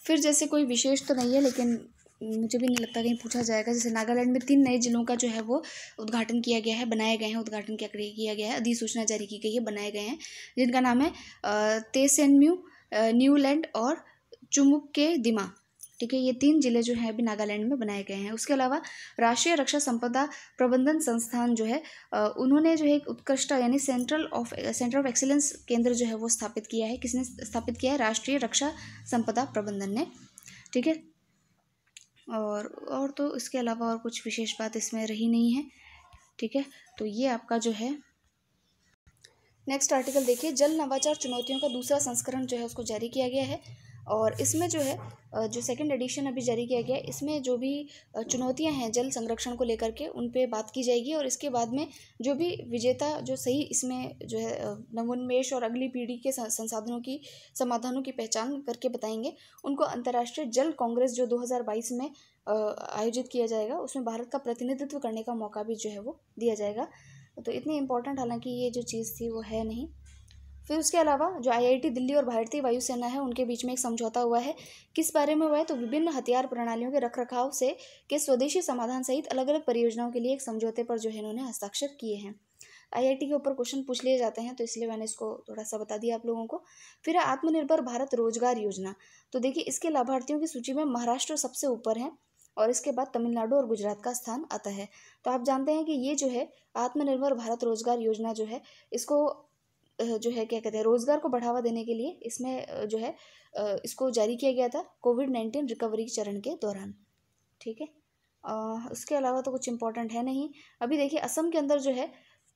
फिर जैसे कोई विशेष तो नहीं है, लेकिन मुझे भी नहीं लगता कहीं पूछा जाएगा। जैसे नागालैंड में 3 नए जिलों का जो है वो उद्घाटन किया गया है, बनाए गए हैं, उद्घाटन किया गया है, अधिसूचना जारी की गई है, बनाए गए हैं, जिनका नाम है तेसेनम्यू, न्यूलैंड और चुमुक्के दिमा, ठीक है। ये 3 जिले जो हैं अभी नागालैंड में बनाए गए हैं। उसके अलावा राष्ट्रीय रक्षा संपदा प्रबंधन संस्थान जो है उन्होंने जो है एक उत्कृष्ट यानी सेंटर ऑफ एक्सीलेंस केंद्र जो है वो स्थापित किया है। किसने स्थापित किया है? राष्ट्रीय रक्षा संपदा प्रबंधन ने, ठीक है। और तो इसके अलावा और कुछ विशेष बात इसमें रही नहीं है, ठीक है। तो ये आपका जो है नेक्स्ट आर्टिकल देखिए, जल नवाचार चुनौतियों का दूसरा संस्करण जो है उसको जारी किया गया है। और इसमें जो है जो सेकंड एडिशन अभी जारी किया गया है, इसमें जो भी चुनौतियां हैं जल संरक्षण को लेकर के उन पे बात की जाएगी। और इसके बाद में जो भी विजेता जो सही इसमें जो है नवोन्मेष और अगली पीढ़ी के संसाधनों की समाधानों की पहचान करके बताएंगे, उनको अंतर्राष्ट्रीय जल कांग्रेस जो 2022 में आयोजित किया जाएगा उसमें भारत का प्रतिनिधित्व करने का मौका भी जो है वो दिया जाएगा। तो इतनी इम्पोर्टेंट हालांकि ये जो चीज़ थी वो है नहीं। फिर उसके अलावा जो IIT दिल्ली और भारतीय वायुसेना है उनके बीच में एक समझौता हुआ है। किस बारे में हुआ है? तो विभिन्न हथियार प्रणालियों के रखरखाव से के स्वदेशी समाधान सहित अलग अलग परियोजनाओं के लिए एक समझौते पर जो है इन्होंने हस्ताक्षर किए हैं। IIT के ऊपर क्वेश्चन पूछ लिए जाते हैं, तो इसलिए मैंने इसको थोड़ा सा बता दिया आप लोगों को। फिर आत्मनिर्भर भारत रोजगार योजना, तो देखिए इसके लाभार्थियों की सूची में महाराष्ट्र सबसे ऊपर है और इसके बाद तमिलनाडु और गुजरात का स्थान आता है। तो आप जानते हैं कि ये जो है आत्मनिर्भर भारत रोजगार योजना जो है इसको जो है क्या कहते हैं रोजगार को बढ़ावा देने के लिए इसमें जो है इसको जारी किया गया था कोविड-19 रिकवरी चरण के दौरान, ठीक है। उसके अलावा तो कुछ इम्पोर्टेंट है नहीं। अभी देखिए असम के अंदर जो है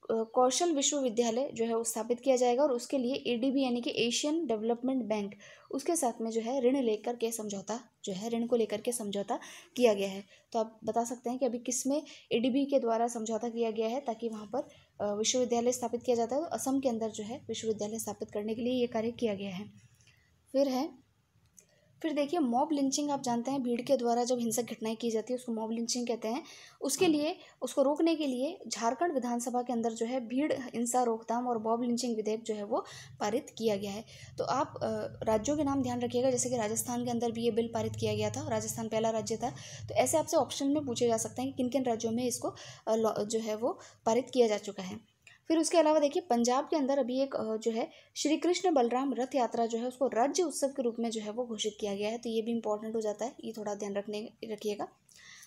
कौशल विश्वविद्यालय जो है वो स्थापित किया जाएगा और उसके लिए ADB यानी कि एशियन डेवलपमेंट बैंक उसके साथ में जो है ऋण लेकर के समझौता जो है ऋण को लेकर के समझौता किया गया है। तो आप बता सकते हैं कि अभी किस में ADB के द्वारा समझौता किया गया है ताकि वहाँ पर विश्वविद्यालय स्थापित किया जाता है। तो असम के अंदर जो है विश्वविद्यालय स्थापित करने के लिए ये कार्य किया गया है। फिर देखिए मॉब लिंचिंग, आप जानते हैं भीड़ के द्वारा जब हिंसक घटनाएं की जाती है उसको मॉब लिंचिंग कहते हैं। उसके लिए उसको रोकने के लिए झारखंड विधानसभा के अंदर जो है भीड़ हिंसा रोकथाम और मॉब लिंचिंग विधेयक जो है वो पारित किया गया है। तो आप राज्यों के नाम ध्यान रखिएगा, जैसे कि राजस्थान के अंदर भी ये बिल पारित किया गया था, राजस्थान पहला राज्य था। तो ऐसे आपसे ऑप्शन में पूछे जा सकते हैं कि किन किन राज्यों में इसको जो है वो पारित किया जा चुका है। फिर उसके अलावा देखिए पंजाब के अंदर अभी एक जो है श्री कृष्ण बलराम रथ यात्रा जो है उसको राज्य उत्सव के रूप में जो है वो घोषित किया गया है। तो ये भी इंपॉर्टेंट हो जाता है, ये थोड़ा ध्यान रखिएगा।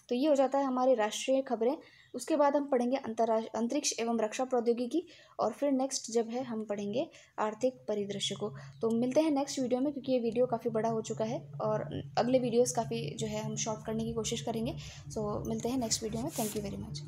तो ये हो जाता है हमारी राष्ट्रीय खबरें। उसके बाद हम पढ़ेंगे अंतरिक्ष एवं रक्षा प्रौद्योगिकी और फिर नेक्स्ट जब है हम पढ़ेंगे आर्थिक परिदृश्य को। तो मिलते हैं नेक्स्ट वीडियो में, क्योंकि ये वीडियो काफ़ी बड़ा हो चुका है और अगले वीडियोस काफ़ी जो है हम शॉर्ट करने की कोशिश करेंगे। सो मिलते हैं नेक्स्ट वीडियो में। Thank you very much.